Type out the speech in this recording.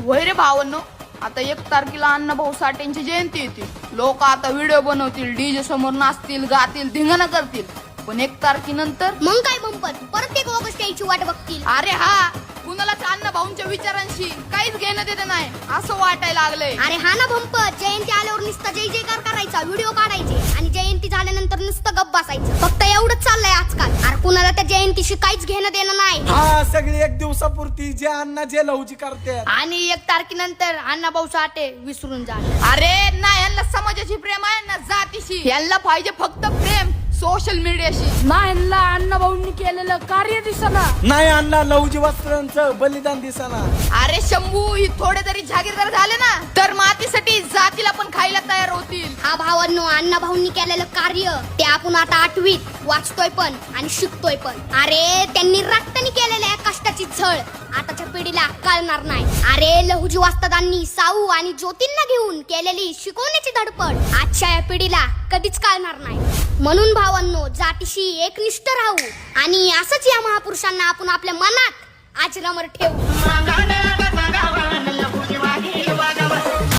वैरे भावांनो, आता 1 तारखेला अण्णाभाऊ साठेंची जयंती येते. लोक आता व्हिडिओ बनवतील, डीजे समोर नाचतील, गातील, धिंगाणा करतील. पण 1 तारखेनंतर मग काय बंपर परत 1 ऑगस्ट यायची वाट बघतील. अरे हा, कुणालाच अण्णाभाऊंच्या विचारांशी काहीच घेणं देणं नाही असं वाटायला लागलंय. अरे हा ना बंपर, जयंती आल्यावर नुसतं जय जयकार करायचा, व्हिडिओ काढायचे आणि जयंती झाल्यानंतर नुसतं गप्प बसायचं. फक्त एवढंच चाललंय आजकाल. अरे कुणाला त्या जयंतीशी काहीच घेणं देणं नाही. हा, सगळी 1 दिवसापुरती जे अण्णा जे लवची करते. आणि 1 तारखेनंतर अण्णाभाऊ साठे विसरून जा. अरे ना, यांना समाजाची प्रेम आहे ना जातीशी. यांना पाहिजे फक्त प्रेम सोशल मीडियाशी. ना यांना अण्णाभाऊंनी केलेलं कार्य दिसना. नाही अण्णा लवची वस्त्रांचं बलिदान दिसाना. अरे शंभू, ही थोडे तरी जागीरदार झाले ना तर मातीसाठी जातीला पण खायला तयार होतील. हा भावांनो, अण्णा भाऊंनी केलेलं कार्य ते आपण आता 8वीत वाचतोय पण आणि शिकतोय पण. अरे त्यांनी रक्तानी केलेल्या कष्टाची झळ आताच्या पिढीला कळणार नाही. अरे लहुजी वस्तादांनी साऊ आणि ज्योतींना घेऊन केलेली शिकवण्याची धडपड आजच्या या पिढीला कधीच कळणार नाही. म्हणून भावांनो, जातीशी एकनिष्ठ राहू आणि असंच या महापुरुषांना आपण आपल्या मनात अजरामर ठेवू.